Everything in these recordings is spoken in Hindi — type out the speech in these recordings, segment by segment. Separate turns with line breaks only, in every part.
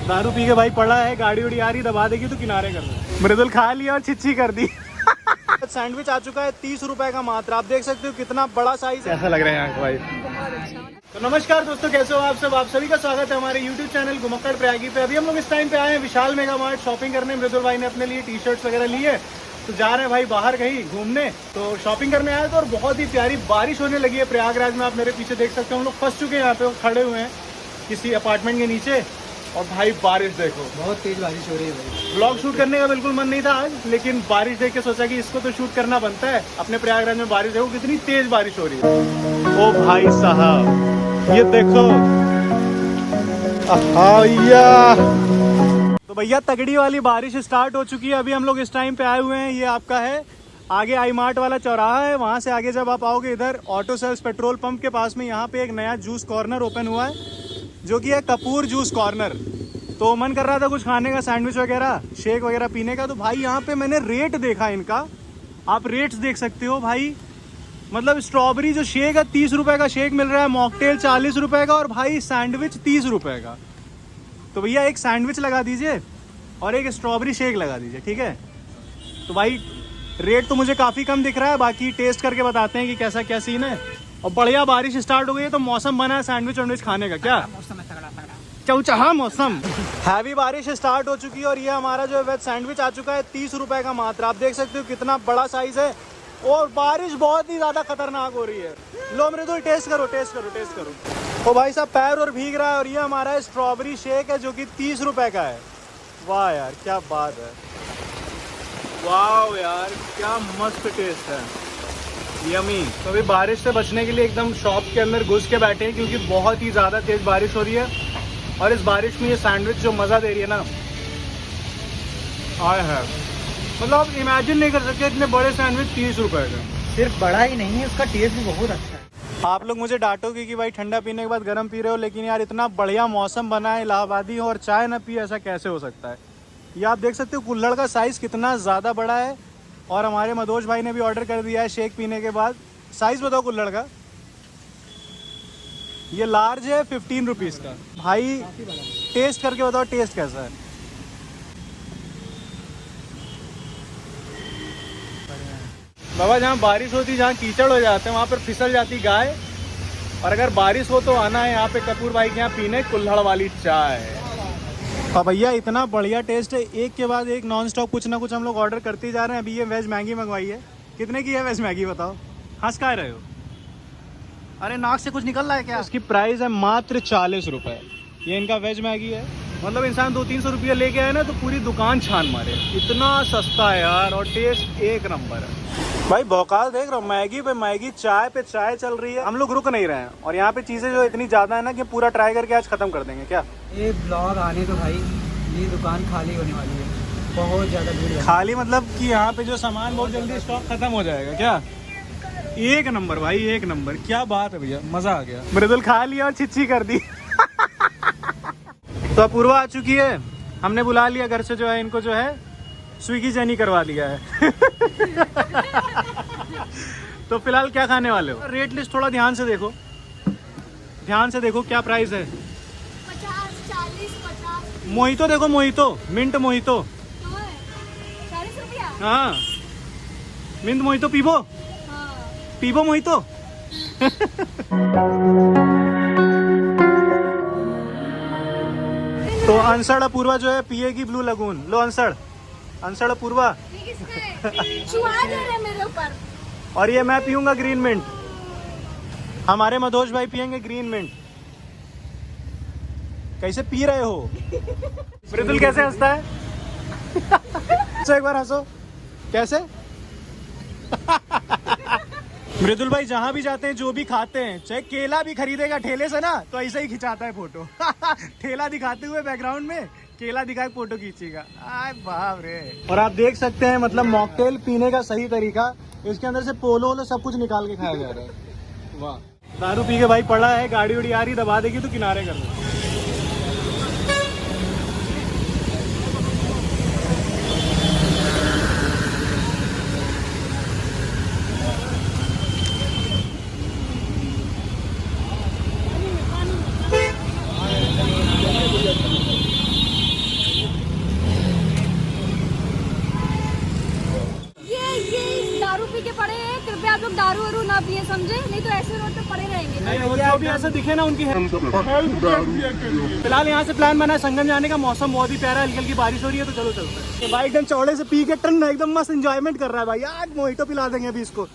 दारू पी के भाई पड़ा है, गाड़ी उड़ी आ रही दबा देगी तो किनारे कर दो। मृदुल खा लिया और छिच्छी कर दी। सैंडविच आ चुका है 30 रुपए का मात्र। आप देख सकते हो कितना बड़ा साइज है। ऐसा लग रहा है यहाँ भाई। तो नमस्कार दोस्तों, कैसे हो आप सब। आप सभी का स्वागत है हमारे YouTube चैनल घुमक्कड़ प्रयागी पे। अभी हम लोग इस टाइम पे आए हैं विशाल मेगा मार्ट शॉपिंग करने। मृदुल भाई ने अपने लिए टी शर्ट्स वगैरह लिए, तो जा रहे हैं भाई बाहर कहीं घूमने। तो शॉपिंग करने आए थे और बहुत ही प्यारी बारिश होने लगी है प्रयागराज में। आप मेरे पीछे देख सकते हो, हम लोग फंस चुके हैं यहाँ पे, खड़े हुए हैं किसी अपार्टमेंट के नीचे। और भाई बारिश देखो,
बहुत तेज बारिश हो रही है भाई।
ब्लॉग शूट करने का बिल्कुल मन नहीं था आज, लेकिन बारिश देख के सोचा कि इसको तो शूट करना बनता है। अपने प्रयागराज में बारिश देखो, कितनी तेज बारिश हो रही है। ओ भाई साहब ये देखो, तो भैया तगड़ी वाली बारिश स्टार्ट हो चुकी है। अभी हम लोग इस टाइम पे आए हुए हैं, ये आपका है आगे आई मार्ट वाला चौराहा है। वहाँ से आगे जब आप आओगे इधर ऑटो सेल्स पेट्रोल पंप के पास में, यहाँ पे एक नया जूस कॉर्नर ओपन हुआ है जो कि है कपूर जूस कॉर्नर। तो मन कर रहा था कुछ खाने का, सैंडविच वगैरह, शेक वगैरह पीने का। तो भाई यहाँ पे मैंने रेट देखा इनका, आप रेट्स देख सकते हो भाई। मतलब स्ट्रॉबेरी जो शेक है 30 रुपए का शेक मिल रहा है, मॉकटेल 40 रुपए का, और भाई सैंडविच 30 रुपए का। तो भैया एक सैंडविच लगा दीजिए और एक स्ट्रॉबेरी शेक लगा दीजिए, ठीक है। तो भाई रेट तो मुझे काफ़ी कम दिख रहा है, बाकी टेस्ट करके बताते हैं कि कैसा क्या सीन है। और बढ़िया बारिश स्टार्ट हो गई है तो मौसम बना है सैंडविच वैंडविच खाने का। क्या
मौसम है तगड़ा तगड़ा,
चौचहा मौसम। हैवी बारिश स्टार्ट हो चुकी है और ये हमारा जो वेज सैंडविच आ चुका है 30 रुपए का मात्र। आप देख सकते हो कितना बड़ा साइज है और बारिश बहुत ही ज़्यादा खतरनाक हो रही है। लो मृदुल टेस्ट करो, टेस्ट करो, टेस्ट करो। तो भाई साहब पैर और भीग रहा है। और ये हमारा स्ट्रॉबेरी शेक है जो कि 30 रुपए का है। वाह यार क्या बात है, वाह यार क्या मस्त टेस्ट है, यमी। तो अभी बारिश से बचने के लिए एकदम शॉप के अंदर घुस के बैठे हैं, क्योंकि बहुत ही ज़्यादा तेज बारिश हो रही है। और इस बारिश में ये सैंडविच जो मज़ा दे रही है ना, आय है, मतलब आप इमेजिन नहीं कर सकते इतने बड़े सैंडविच 30 रुपए का।
सिर्फ बड़ा ही नहीं है, उसका टेस्ट भी बहुत अच्छा है।
आप लोग मुझे डांटोगे कि भाई ठंडा पीने के बाद गर्म पी रहे हो, लेकिन यार इतना बढ़िया मौसम बना है, इलाहाबादी हो और चाय ना पिए, ऐसा कैसे हो सकता है। ये आप देख सकते हो कुल्हड़ का साइज़ कितना ज़्यादा बड़ा है। और हमारे मदोज भाई ने भी ऑर्डर कर दिया है शेक पीने के बाद। साइज़ बताओ कुल्हड़ का। ये लार्ज है 15 रुपीज़ का। भाई टेस्ट करके बताओ टेस्ट कैसा है। बाबा जहाँ बारिश होती, जहाँ कीचड़ हो जाते हैं, वहाँ पर फिसल जाती गाय। और अगर बारिश हो तो आना है यहाँ पे कपूर भाई के यहाँ पीने कुल्हड़ वाली चाय। और भैया इतना बढ़िया टेस्ट है, एक के बाद एक नॉन स्टॉप कुछ ना कुछ हम लोग ऑर्डर करते जा रहे हैं। अभी ये वेज मैगी मंगवाई है। कितने की है वेज मैगी बताओ, हंस का रहे हो। अरे नाक से कुछ निकल रहा है क्या। इसकी प्राइस है मात्र 40 रुपए। ये इनका वेज मैगी है। मतलब इंसान 200-300 रुपये लेके आए ना तो पूरी दुकान छान मारे, इतना सस्ता है यार। और टेस्ट एक नंबर है भाई। भौकाल देख रहा हूँ, मैगी पे मैगी, चाय पे चाय चल रही है। हम लोग रुक नहीं रहे हैं। और यहाँ पे चीज़ें जो इतनी ज़्यादा है ना कि पूरा ट्राई करके आज खत्म कर देंगे। क्या
ये ब्लॉग आने तो भाई ये दुकान खाली होने वाली है, बहुत ज़्यादा भीड़ है।
खाली मतलब कि यहाँ पे जो सामान बहुत जल्दी स्टॉक खत्म हो जाएगा। क्या एक नंबर भाई, एक नंबर, क्या बात है भैया, मज़ा आ गया। मृदुल खा लिया और छिच्छी कर दी। तो अपूर्वा आ चुकी है, हमने बुला लिया घर से, जो है इनको जो है स्विगी जर्नी करवा दिया है। तो फिलहाल क्या खाने वाले हो। रेट लिस्ट थोड़ा ध्यान से देखो, ध्यान से देखो क्या प्राइस है।
50, 40, 50।
मोहितो देखो, मोहितो, मिंट मोहितो।
40 रुपया।
हाँ मिंट मोहितो पीबो,
हाँ।
पीबो मोहितो। तो अंसड़ अपूर्वा जो है पिएगी ब्लू लगून। लो अंसड़, अंसड़ अपूर्वा।
चुहा दे रहे मेरे ऊपर।
और ये मैं पीऊंगा ग्रीन मिंट। हमारे मधोज भाई पियेंगे ग्रीन मिंट। कैसे पी रहे हो। मृदुल कैसे हंसता है। तो एक बार हंसो, कैसे। मृदुल भाई जहाँ भी जाते हैं, जो भी खाते हैं, चाहे केला भी खरीदेगा ठेले से ना, तो ऐसे ही खिंचाता है फोटो। ठेला दिखाते हुए बैकग्राउंड में केला दिखा के फोटो खींचेगा। आय बाप रे। और आप देख सकते हैं मतलब मॉकटेल पीने का सही तरीका, इसके अंदर से पोलो वोलो सब कुछ निकाल के खाया जा रहा है। वाह, दारू पी के भाई पड़ा है, गाड़ी उड़ी आ रही दबा देगी तो किनारे कर लो।
काफी है, समझे? नहीं तो ऐसे रोड पे पड़े रहेंगे।
जो भी ऐसे दिखे ना उनकी फिलहाल यहाँ से प्लान बना है संगम जाने का। मौसम बहुत ही प्यारा है, हल्की हल्की बारिश हो रही है, तो चलो चलते हैं। भाई एकदम चौड़े से पी के टन एकदम मस्त एंजॉयमेंट कर रहा है भाई। यार मोहितो पिला देंगे अभी इसको।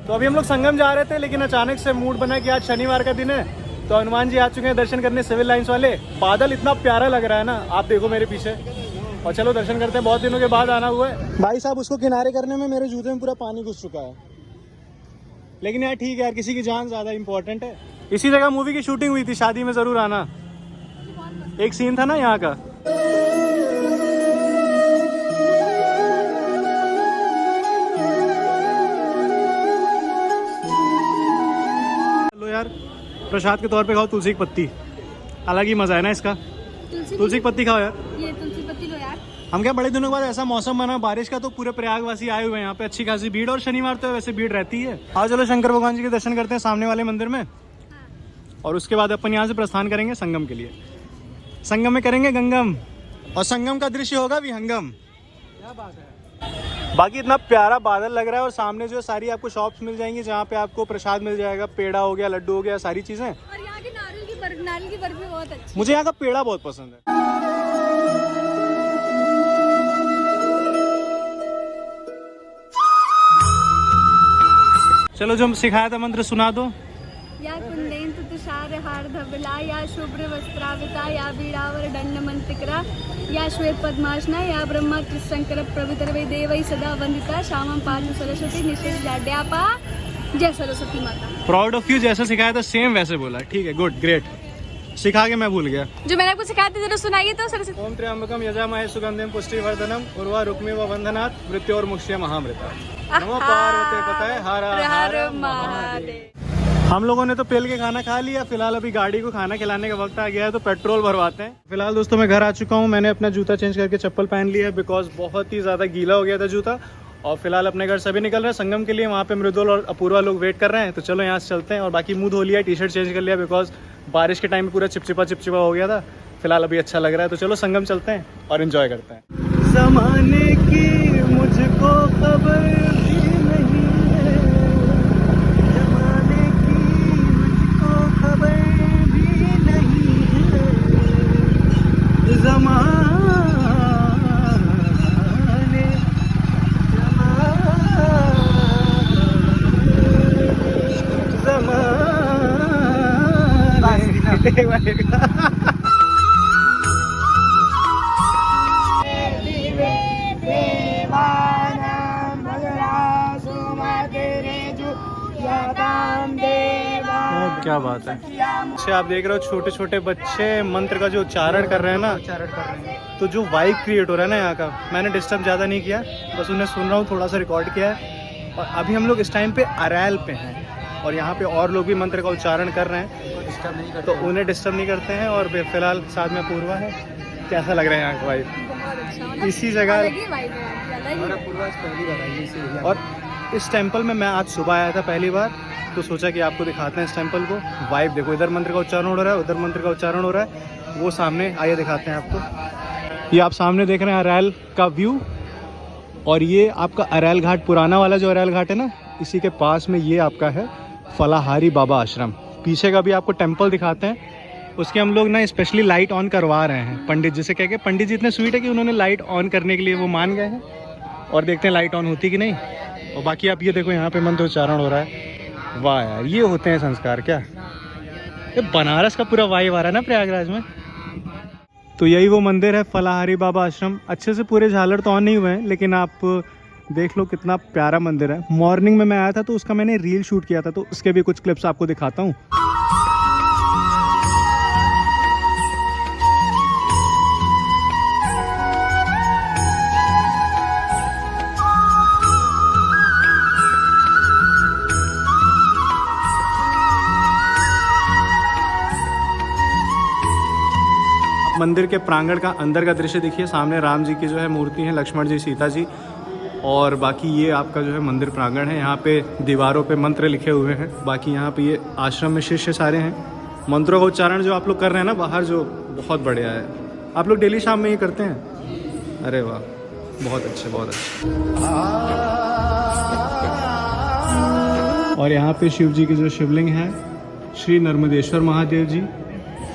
तो अभी हम लोग संगम जा रहे थे, लेकिन अचानक से मूड बना कि आज शनिवार का दिन है, तो हनुमान जी आ चुके हैं दर्शन करने सिविल लाइंस वाले। बादल इतना प्यारा लग रहा है ना, आप देखो मेरे पीछे, और चलो दर्शन करते हैं। बहुत दिनों के बाद आना हुआ है। भाई साहब उसको किनारे करने में मेरे जूते में पूरा पानी घुस चुका है, लेकिन यार ठीक है यार, किसी की जान ज़्यादा इंपॉर्टेंट है। इसी जगह मूवी की शूटिंग हुई थी, शादी में ज़रूर आना। एक सीन था ना यहाँ का। यार प्रसाद के तौर पे खाओ तुलसी की पत्ती, अलग ही मजा है ना इसका। तुलसी की पत्ती खाओ यार,
ये तुलसी पत्ती लो यार।
हम क्या बड़े दिनों के बाद ऐसा मौसम बना बारिश का, तो पूरे प्रयागवासी आए हुए हैं यहाँ पे। अच्छी खासी भीड़, और शनिवार तो वैसे भीड़ रहती है। आओ चलो शंकर भगवान जी के दर्शन करते हैं सामने वाले मंदिर में, और उसके बाद अपन यहाँ से प्रस्थान करेंगे संगम के लिए। संगम में करेंगे गंगम, और संगम का दृश्य होगा विहंगम।
क्या बात है।
बाकी इतना प्यारा बादल लग रहा है, और सामने जो सारी आपको शॉप्स मिल जाएंगी जहाँ पे आपको प्रसाद मिल जाएगा, पेड़ा हो गया, लड्डू हो गया, सारी चीजें।
और यहाँ की नारियल की बर्फी बहुत अच्छी।
मुझे यहाँ का पेड़ा बहुत पसंद है। चलो जो हम सिखाया था मंत्र सुना दो।
या कुंदेन तुषार हार धबला, या शुभ्र वस्त्राविता, या बीड़ावर दंड मंतिकरा, या श्वेत पद्मासना, या ब्रह्मा त्रिशंकर प्रभुतर्वे देवै सदा वंदिता, श्यामं पातु सरस्वती निषेध जाड्यापा, जय सरस्वती माता।
प्राउड ऑफ यू, जैसा सिखाया था सेम वैसे बोला। ठीक है, गुड, ग्रेट। सिखा के मैं भूल गया।
जो मैंने आपको सिखाया था जरा सुनाइए तो सरस्वती।
ओम त्र्यंबकम यजामहे सुगंधिम पुष्टिवर्धनम उर्वा रुक्मिव बंधनात् मृत्योर्मुक्षय महामृता। नमो पार्वती पतये हर हर महादेव। हम लोगों ने तो पेल के खाना खा लिया, फिलहाल अभी गाड़ी को खाना खिलाने का वक्त आ गया है, तो पेट्रोल भरवाते हैं। फिलहाल दोस्तों मैं घर आ चुका हूँ। मैंने अपना जूता चेंज करके चप्पल पहन लिया है, बिकॉज बहुत ही ज़्यादा गीला हो गया था जूता। और फिलहाल अपने घर सभी निकल रहे हैं संगम के लिए। वहाँ पे मृदुल और अपूर्वा लोग वेट कर रहे हैं, तो चलो यहाँ से चलते हैं। और बाकी मुँह धो लिया, टी शर्ट चेंज कर लिया, बिकॉज बारिश के टाइम में पूरा चिपचिपा हो गया था। फिलहाल अभी अच्छा लग रहा है, तो चलो संगम चलते हैं और एंजॉय करते हैं। ज़माने की मुझको खबर भी नहीं है, ज़माने की मुझको खबर भी नहीं है, ज़माने क्या बात है। अच्छा आप देख रहे हो छोटे छोटे बच्चे मंत्र का जो उच्चारण कर रहे हैं ना, तो जो वाइब क्रिएट हो रहा है ना यहाँ का, मैंने डिस्टर्ब ज़्यादा नहीं किया, बस उन्हें सुन रहा हूँ, थोड़ा सा रिकॉर्ड किया है। और अभी हम लोग इस टाइम पे अरैल पे हैं, और यहाँ पे और लोग भी मंत्र का उच्चारण कर रहे हैं,
डिस्टर्ब नहीं करते,
तो उन्हें डिस्टर्ब नहीं करते हैं। और फिलहाल साथ में पूर्वा है। कैसा लग रहा है यहाँ का वाइब? इसी जगह और इस टेम्पल में मैं आज सुबह आया था पहली बार, तो सोचा कि आपको दिखाते हैं इस टेम्पल को। वाइब देखो, इधर मंत्र का उच्चारण हो रहा है, उधर मंत्र का उच्चारण हो रहा है, वो सामने, आइए दिखाते हैं आपको। ये आप सामने देख रहे हैं अरैल का व्यू, और ये आपका अरैल घाट, पुराना वाला जो अरैल घाट है ना, इसी के पास में ये आपका है फलाहारी बाबा आश्रम। पीछे का भी आपको टेम्पल दिखाते हैं। उसके हम लोग ना स्पेशली लाइट ऑन करवा रहे हैं पंडित जी से, कह के पंडित जी इतने स्वीट है कि उन्होंने लाइट ऑन करने के लिए वो मान गए हैं, और देखते हैं लाइट ऑन होती कि नहीं। और बाकी आप ये देखो यहाँ पे मंत्र उच्चारण हो रहा है। वाह यार, ये होते हैं संस्कार। क्या ये बनारस का पूरा वाइब आ रहा है ना प्रयागराज में। तो यही वो मंदिर है फलाहारी बाबा आश्रम। अच्छे से पूरे झालर तो ऑन नहीं हुए हैं, लेकिन आप देख लो कितना प्यारा मंदिर है। मॉर्निंग में मैं आया था तो उसका मैंने रील शूट किया था, तो उसके भी कुछ क्लिप्स आपको दिखाता हूँ। मंदिर के प्रांगण का अंदर का दृश्य देखिए। सामने राम जी की जो है मूर्ति है, लक्ष्मण जी, सीता जी, और बाकी ये आपका जो है मंदिर प्रांगण है। यहाँ पे दीवारों पे मंत्र लिखे हुए हैं। बाकी यहाँ पे ये आश्रम में शिष्य सारे हैं। मंत्रों का उच्चारण जो आप लोग कर रहे हैं ना बाहर, जो बहुत बढ़िया है। आप लोग डेली शाम में ये करते हैं? अरे वाह, बहुत अच्छे, बहुत अच्छे। और यहाँ पे शिव जी की जो शिवलिंग है, श्री नर्मदेश्वर महादेव जी।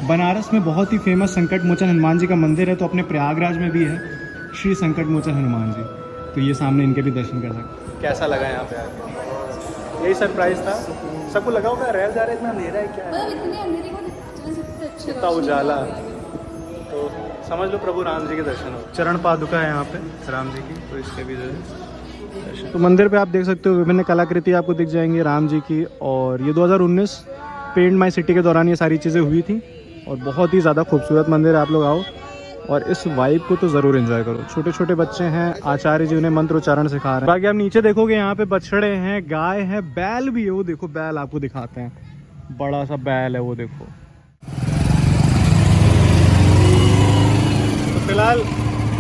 बनारस में बहुत ही फेमस संकट मोचन हनुमान जी का मंदिर है, तो अपने प्रयागराज में भी है श्री संकट मोचन हनुमान जी, तो ये सामने इनके भी दर्शन कर सकते। कैसा लगा यहाँ पे आके? यही सरप्राइज था सबको लगा होगा, रह जा रहा है, इतना अंधेरा है, क्या है इतना उजाला, तो समझ लो प्रभु राम जी के दर्शन हो। चरण पादुका है यहाँ पे राम जी की, तो इसके भी जो है दर्शन। तो मंदिर पे आप देख सकते हो विभिन्न कलाकृति आपको दिख जाएंगी राम जी की, और ये 2019 पेंट माई सिटी के दौरान ये सारी चीज़ें हुई थी, और बहुत ही ज़्यादा खूबसूरत मंदिर है। आप लोग आओ और इस वाइब को तो ज़रूर एंजॉय करो। छोटे छोटे बच्चे हैं, आचार्य जी उन्हें मंत्र उच्चारण सिखा रहे हैं। बाकी आप नीचे देखोगे यहाँ पे बछड़े हैं, गाय है, बैल भी है, वो देखो बैल आपको दिखाते हैं, बड़ा सा बैल है वो देखो। तो फिलहाल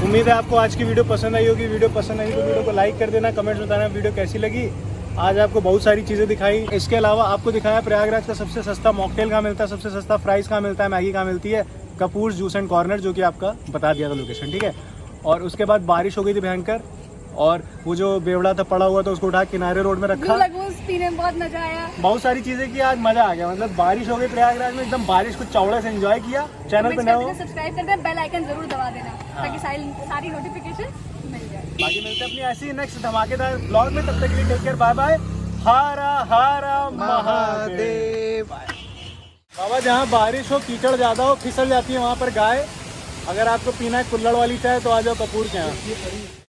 उम्मीद है आपको आज की वीडियो पसंद आई होगी। वीडियो पसंद आई तो वीडियो को लाइक कर देना, कमेंट्स में बताना वीडियो कैसी लगी। आज आपको बहुत सारी चीज़ें दिखाई, इसके अलावा आपको दिखाया प्रयागराज का सबसे सस्ता मॉकटेल कहाँ मिलता है, सबसे सस्ता फ्राइज़ कहाँ मिलता है, मैगी कहाँ मिलती है, कपूर जूस एंड कॉर्नर, जो कि आपका बता दिया था लोकेशन, ठीक है। और उसके बाद बारिश हो गई थी भयंकर, और वो जो बेवड़ा था पड़ा हुआ था उसको उठा किनारे रोड में रखा,
पीने में बहुत मजा आया,
बहुत सारी चीजें की, आज मजा आ गया। मतलब बारिश हो गई प्रयागराज में, एकदम बारिश को चौड़े से एंजॉय किया। चैनल पे नए हो
सब्सक्राइब कर देना, बेल आइकन जरूर दबा देना ताकि सारी नोटिफिकेशन मिल जाए।
बाकी मिलते हैं अपनी ऐसी नेक्स्ट धमाकेदार ब्लॉग में, तब तक के लिए टेक केयर, बाय बाय, हरा हरा महादेव। बाबा जहाँ बारिश हो, कीचड़ ज्यादा हो, फिसल जाती है वहाँ पर गाय। अगर आपको पीना है कुल्हड़ वाली चाय तो आ जाओ कपूर के यहाँ।